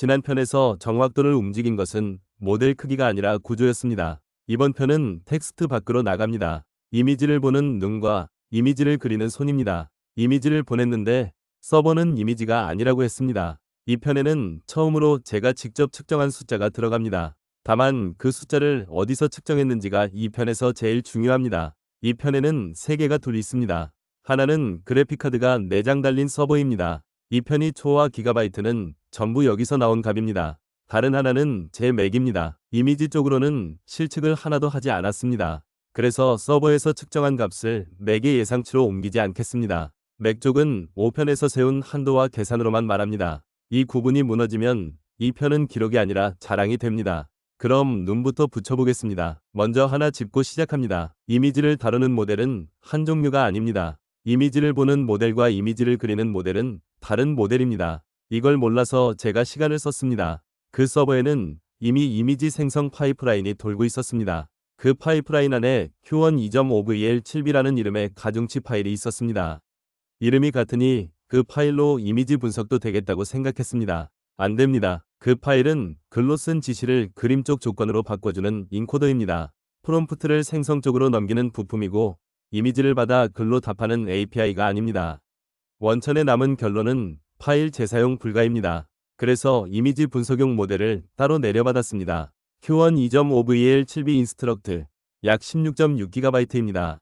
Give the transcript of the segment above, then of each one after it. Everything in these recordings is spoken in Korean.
지난 편에서 정확도를 움직인 것은 모델 크기가 아니라 구조였습니다. 이번 편은 텍스트 밖으로 나갑니다. 이미지를 보는 눈과 이미지를 그리는 손입니다. 이미지를 보냈는데 서버는 이미지가 아니라고 했습니다. 이 편에는 처음으로 제가 직접 측정한 숫자가 들어갑니다. 다만 그 숫자를 어디서 측정했는지가 이 편에서 제일 중요합니다. 이 편에는 3개가 둘 있습니다. 하나는 그래픽카드가 4장 달린 서버입니다. 이 편이 초호화 기가바이트는 전부 여기서 나온 값입니다. 다른 하나는 제 맥입니다. 이미지 쪽으로는 실측을 하나도 하지 않았습니다. 그래서 서버에서 측정한 값을 맥의 예상치로 옮기지 않겠습니다. 맥 쪽은 5편에서 세운 한도와 계산으로만 말합니다. 이 구분이 무너지면 이 편은 기록이 아니라 자랑이 됩니다. 그럼 눈부터 붙여보겠습니다. 먼저 하나 짚고 시작합니다. 이미지를 다루는 모델은 한 종류가 아닙니다. 이미지를 보는 모델과 이미지를 그리는 모델은 다른 모델입니다. 이걸 몰라서 제가 시간을 썼습니다. 그 서버에는 이미 이미지 생성 파이프라인이 돌고 있었습니다. 그 파이프라인 안에 Q1 2.5VL7B라는 이름의 가중치 파일이 있었습니다. 이름이 같으니 그 파일로 이미지 분석도 되겠다고 생각했습니다. 안 됩니다. 그 파일은 글로 쓴 지시를 그림 쪽 조건으로 바꿔주는 인코더입니다. 프롬프트를 생성 쪽으로 넘기는 부품이고 이미지를 받아 글로 답하는 API가 아닙니다. 원천에 남은 결론은 파일 재사용 불가입니다. 그래서 이미지 분석용 모델을 따로 내려받았습니다. Q1 2.5VL7B 인스트럭트 약 16.6GB입니다.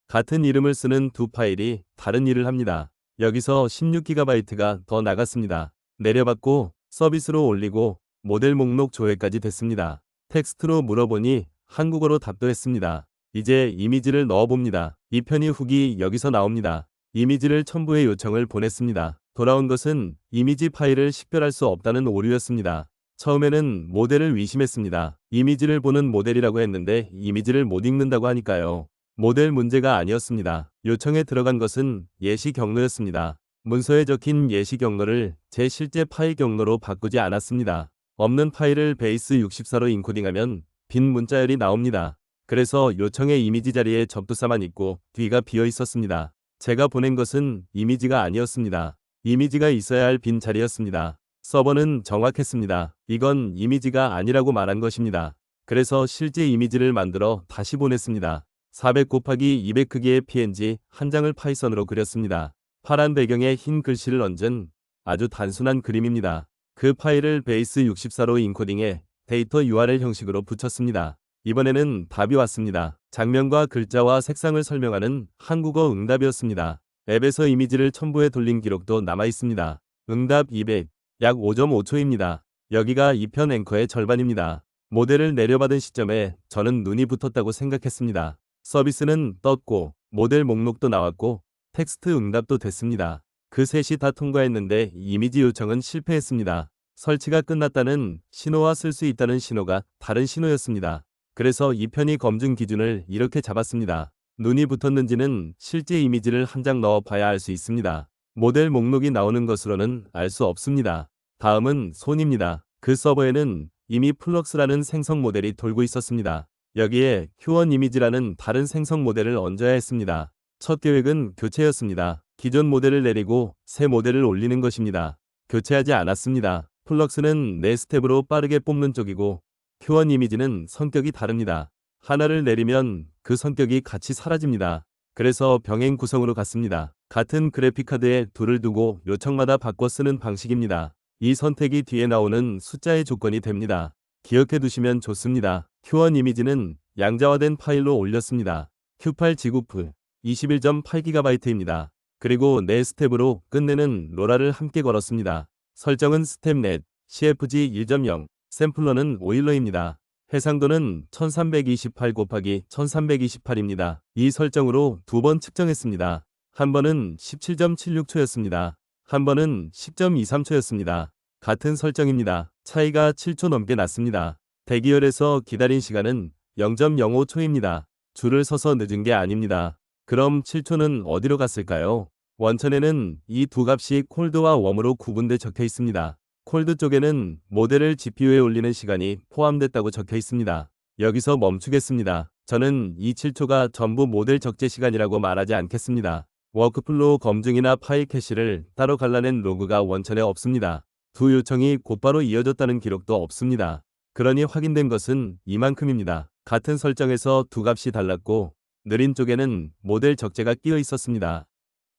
같은 이름을 쓰는 두 파일이 다른 일을 합니다. 여기서 16GB가 더 나갔습니다. 내려받고 서비스로 올리고 모델 목록 조회까지 됐습니다. 텍스트로 물어보니 한국어로 답도 했습니다. 이제 이미지를 넣어봅니다. 이 편이 후기 여기서 나옵니다. 이미지를 첨부해 요청을 보냈습니다. 돌아온 것은 이미지 파일을 식별할 수 없다는 오류였습니다. 처음에는 모델을 의심했습니다. 이미지를 보는 모델이라고 했는데 이미지를 못 읽는다고 하니까요. 모델 문제가 아니었습니다. 요청에 들어간 것은 예시 경로였습니다. 문서에 적힌 예시 경로를 제 실제 파일 경로로 바꾸지 않았습니다. 없는 파일을 베이스 64로 인코딩하면 빈 문자열이 나옵니다. 그래서 요청의 이미지 자리에 접두사만 있고 뒤가 비어 있었습니다. 제가 보낸 것은 이미지가 아니었습니다. 이미지가 있어야 할 빈 자리였습니다. 서버는 정확했습니다. 이건 이미지가 아니라고 말한 것입니다. 그래서 실제 이미지를 만들어 다시 보냈습니다. 400 곱하기 200 크기의 PNG 한 장을 파이썬으로 그렸습니다. 파란 배경에 흰 글씨를 얹은 아주 단순한 그림입니다. 그 파일을 베이스 64로 인코딩해 데이터 URL 형식으로 붙였습니다. 이번에는 답이 왔습니다. 장면과 글자와 색상을 설명하는 한국어 응답이었습니다. 앱에서 이미지를 첨부해 돌린 기록도 남아 있습니다. 응답 200, 약 5.5초입니다. 여기가 2편 앵커의 절반입니다. 모델을 내려받은 시점에 저는 눈이 붙었다고 생각했습니다. 서비스는 떴고 모델 목록도 나왔고 텍스트 응답도 됐습니다. 그 셋이 다 통과했는데 이미지 요청은 실패했습니다. 설치가 끝났다는 신호와 쓸 수 있다는 신호가 다른 신호였습니다. 그래서 이 편이 검증 기준을 이렇게 잡았습니다. 눈이 붙었는지는 실제 이미지를 한 장 넣어 봐야 알 수 있습니다. 모델 목록이 나오는 것으로는 알 수 없습니다. 다음은 손입니다. 그 서버에는 이미 플럭스라는 생성 모델이 돌고 있었습니다. 여기에 Q1 이미지라는 다른 생성 모델을 얹어야 했습니다. 첫 계획은 교체였습니다. 기존 모델을 내리고 새 모델을 올리는 것입니다. 교체하지 않았습니다. 플럭스는 4스텝으로 빠르게 뽑는 쪽이고 Q1 이미지는 성격이 다릅니다. 하나를 내리면 그 성격이 같이 사라집니다. 그래서 병행 구성으로 갔습니다. 같은 그래픽카드에 둘을 두고 요청마다 바꿔 쓰는 방식입니다. 이 선택이 뒤에 나오는 숫자의 조건이 됩니다. 기억해 두시면 좋습니다. Q1 이미지는 양자화된 파일로 올렸습니다. Q8 지구프 21.8GB입니다. 그리고 4스텝으로 끝내는 로라를 함께 걸었습니다. 설정은 스텝 넷, CFG 1.0, 샘플러는 오일러입니다. 해상도는 1328 곱하기 1328입니다. 이 설정으로 2번 측정했습니다. 한 번은 17.76초였습니다. 한 번은 10.23초였습니다. 같은 설정입니다. 차이가 7초 넘게 났습니다. 대기열에서 기다린 시간은 0.05초입니다. 줄을 서서 늦은 게 아닙니다. 그럼 7초는 어디로 갔을까요? 원천에는 이 두 값이 콜드와 웜으로 구분돼 적혀 있습니다. 콜드 쪽에는 모델을 GPU에 올리는 시간이 포함됐다고 적혀 있습니다. 여기서 멈추겠습니다. 저는 이 7초가 전부 모델 적재 시간이라고 말하지 않겠습니다. 워크플로우 검증이나 파일 캐시를 따로 갈라낸 로그가 원천에 없습니다. 두 요청이 곧바로 이어졌다는 기록도 없습니다. 그러니 확인된 것은 이만큼입니다. 같은 설정에서 두 값이 달랐고 느린 쪽에는 모델 적재가 끼어 있었습니다.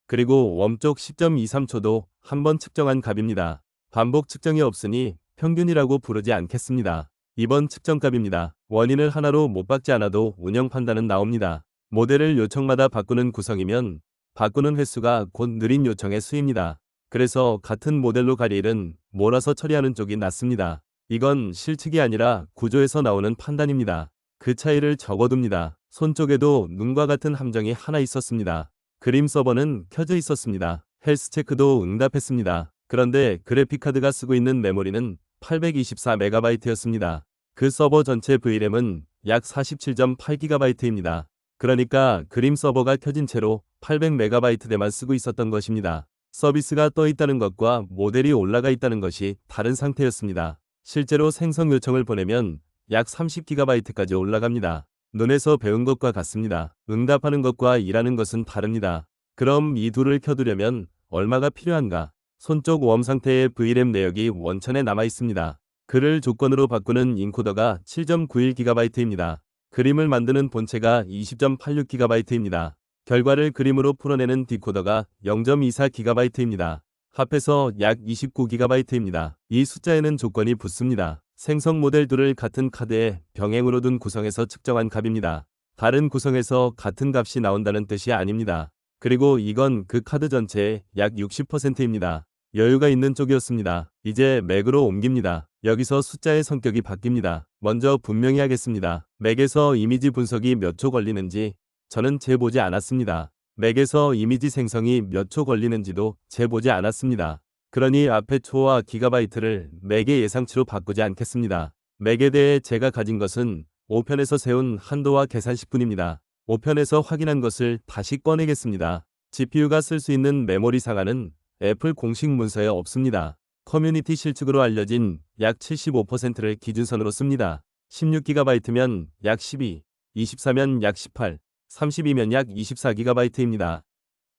그리고 웜쪽 10.23초도 한 번 측정한 값입니다. 반복 측정이 없으니 평균이라고 부르지 않겠습니다. 이번 측정값입니다. 원인을 하나로 못 박지 않아도 운영 판단은 나옵니다. 모델을 요청마다 바꾸는 구성이면 바꾸는 횟수가 곧 느린 요청의 수입니다. 그래서 같은 모델로 갈 일은 몰아서 처리하는 쪽이 낫습니다. 이건 실측이 아니라 구조에서 나오는 판단입니다. 그 차이를 적어둡니다. 손 쪽에도 눈과 같은 함정이 하나 있었습니다. 그림 서버는 켜져 있었습니다. 헬스 체크도 응답했습니다. 그런데 그래픽카드가 쓰고 있는 메모리는 824MB였습니다. 그 서버 전체 VRAM은 약 47.8GB입니다. 그러니까 그림 서버가 켜진 채로 800MB대만 쓰고 있었던 것입니다. 서비스가 떠 있다는 것과 모델이 올라가 있다는 것이 다른 상태였습니다. 실제로 생성 요청을 보내면 약 30GB까지 올라갑니다. 눈에서 배운 것과 같습니다. 응답하는 것과 일하는 것은 다릅니다. 그럼 이 둘을 켜두려면 얼마가 필요한가? 손쪽 웜 상태의 VRAM 내역이 원천에 남아 있습니다. 글을 조건으로 바꾸는 인코더가 7.91GB입니다. 그림을 만드는 본체가 20.86GB입니다. 결과를 그림으로 풀어내는 디코더가 0.24GB입니다. 합해서 약 29GB입니다. 이 숫자에는 조건이 붙습니다. 생성 모델 둘을 같은 카드에 병행으로 둔 구성에서 측정한 값입니다. 다른 구성에서 같은 값이 나온다는 뜻이 아닙니다. 그리고 이건 그 카드 전체의 약 60%입니다. 여유가 있는 쪽이었습니다. 이제 맥으로 옮깁니다. 여기서 숫자의 성격이 바뀝니다. 먼저 분명히 하겠습니다. 맥에서 이미지 분석이 몇 초 걸리는지 저는 재보지 않았습니다. 맥에서 이미지 생성이 몇 초 걸리는지도 재보지 않았습니다. 그러니 앞에 초와 기가바이트를 맥의 예상치로 바꾸지 않겠습니다. 맥에 대해 제가 가진 것은 5편에서 세운 한도와 계산식뿐입니다. 5편에서 확인한 것을 다시 꺼내겠습니다. GPU가 쓸 수 있는 메모리 상한은 애플 공식 문서에 없습니다. 커뮤니티 실측으로 알려진 약 75%를 기준선으로 씁니다. 16GB면 약 12, 24면 약 18, 32면 약 24GB입니다.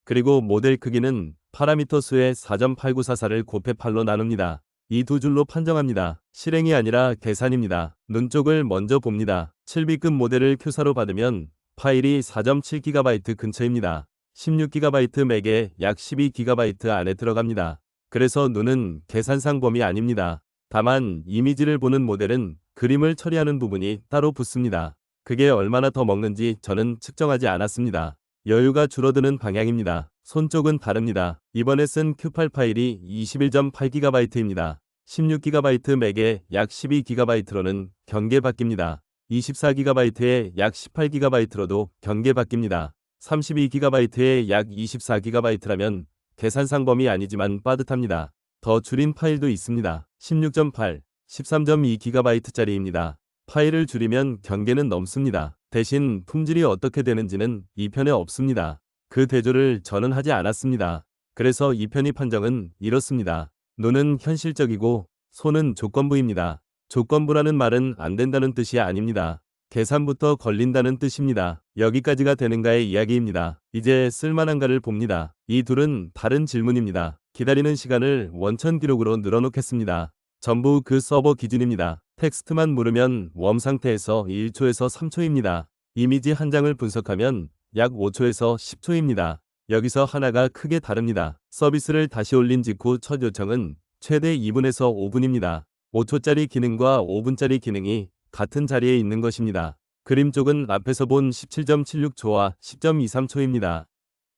그리고 모델 크기는 파라미터 수의 4.8944를 곱해 8로 나눕니다. 이 두 줄로 판정합니다. 실행이 아니라 계산입니다. 눈 쪽을 먼저 봅니다. 7B급 모델을 큐사로 받으면 파일이 4.7GB 근처입니다. 16GB 맥에 약 12GB 안에 들어갑니다. 그래서 눈은 계산상 범위 아닙니다. 다만 이미지를 보는 모델은 그림을 처리하는 부분이 따로 붙습니다. 그게 얼마나 더 먹는지 저는 측정하지 않았습니다. 여유가 줄어드는 방향입니다. 손 쪽은 다릅니다. 이번에 쓴 Q8 파일이 21.8GB입니다. 16GB 맥에 약 12GB로는 경계 바뀝니다. 24GB에 약 18GB로도 경계 바뀝니다. 32GB에 약 24GB라면 계산상 범위 아니지만 빠듯합니다. 더 줄인 파일도 있습니다. 16.8, 13.2GB짜리입니다. 파일을 줄이면 경계는 넘습니다. 대신 품질이 어떻게 되는지는 2편에 없습니다. 그 대조를 저는 하지 않았습니다. 그래서 2편의 판정은 이렇습니다. 눈은 현실적이고 손은 조건부입니다. 조건부라는 말은 안 된다는 뜻이 아닙니다. 계산부터 걸린다는 뜻입니다. 여기까지가 되는가의 이야기입니다. 이제 쓸만한가를 봅니다. 이 둘은 다른 질문입니다. 기다리는 시간을 원천 기록으로 늘어놓겠습니다. 전부 그 서버 기준입니다. 텍스트만 물으면 웜 상태에서 1초에서 3초입니다. 이미지 한 장을 분석하면 약 5초에서 10초입니다. 여기서 하나가 크게 다릅니다. 서비스를 다시 올린 직후 첫 요청은 최대 2분에서 5분입니다. 5초짜리 기능과 5분짜리 기능이 같은 자리에 있는 것입니다. 그림 쪽은 앞에서 본 17.76초와 10.23초입니다.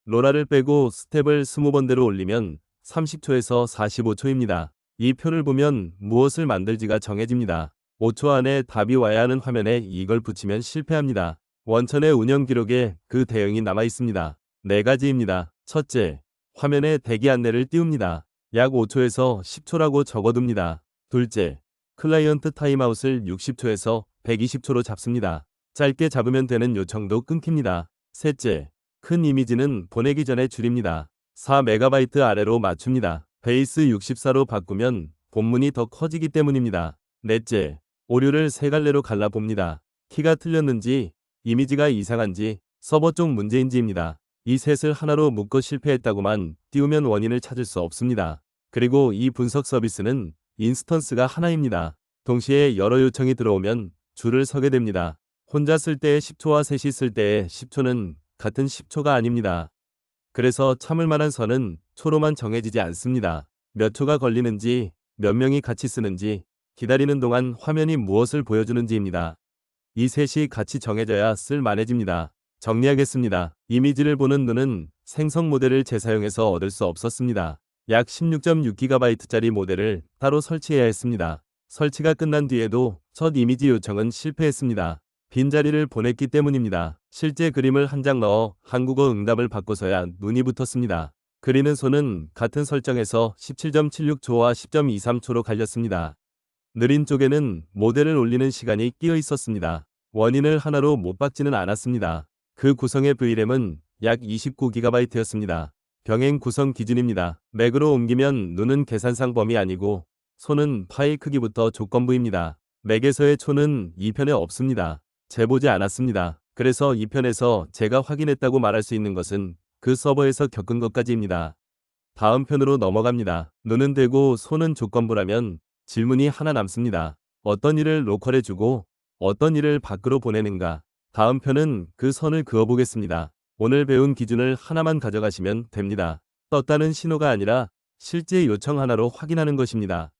로라를 빼고 스텝을 20번대로 올리면 30초에서 45초입니다. 이 표를 보면 무엇을 만들지가 정해집니다. 5초 안에 답이 와야 하는 화면에 이걸 붙이면 실패합니다. 원천의 운영 기록에 그 대응이 남아 있습니다. 4가지입니다. 첫째, 화면에 대기 안내를 띄웁니다. 약 5초에서 10초라고 적어둡니다. 둘째, 클라이언트 타임아웃을 60초에서 120초로 잡습니다. 짧게 잡으면 되는 요청도 끊깁니다. 셋째, 큰 이미지는 보내기 전에 줄입니다. 4MB 아래로 맞춥니다. 베이스 64로 바꾸면 본문이 더 커지기 때문입니다. 넷째, 오류를 3갈래로 갈라봅니다. 키가 틀렸는지, 이미지가 이상한지, 서버 쪽 문제인지입니다. 이 셋을 하나로 묶어 실패했다고만 띄우면 원인을 찾을 수 없습니다. 그리고 이 분석 서비스는 인스턴스가 하나입니다. 동시에 여러 요청이 들어오면 줄을 서게 됩니다. 혼자 쓸 때의 10초와 셋이 쓸 때의 10초는 같은 10초가 아닙니다. 그래서 참을 만한 선은 초로만 정해지지 않습니다. 몇 초가 걸리는지, 몇 명이 같이 쓰는지, 기다리는 동안 화면이 무엇을 보여주는지입니다. 이 셋이 같이 정해져야 쓸만해집니다. 정리하겠습니다. 이미지를 보는 눈은 생성 모델을 재사용해서 얻을 수 없었습니다. 약 16.6GB짜리 모델을 따로 설치해야 했습니다. 설치가 끝난 뒤에도 첫 이미지 요청은 실패했습니다. 빈자리를 보냈기 때문입니다. 실제 그림을 한 장 넣어 한국어 응답을 받고서야 눈이 붙었습니다. 그리는 손은 같은 설정에서 17.76초와 10.23초로 갈렸습니다. 느린 쪽에는 모델을 올리는 시간이 끼어 있었습니다. 원인을 하나로 못 박지는 않았습니다. 그 구성의 VRAM은 약 29GB였습니다. 병행 구성 기준입니다. 맥으로 옮기면 눈은 계산상 범위 아니고 손은 파일 크기부터 조건부입니다. 맥에서의 초는 2편에 없습니다. 재보지 않았습니다. 그래서 2편에서 제가 확인했다고 말할 수 있는 것은 그 서버에서 겪은 것까지입니다. 다음 편으로 넘어갑니다. 눈은 되고 손은 조건부라면 질문이 하나 남습니다. 어떤 일을 로컬해주고 어떤 일을 밖으로 보내는가? 다음 편은 그 선을 그어보겠습니다. 오늘 배운 기준을 하나만 가져가시면 됩니다. 떴다는 신호가 아니라 실제 요청 하나로 확인하는 것입니다.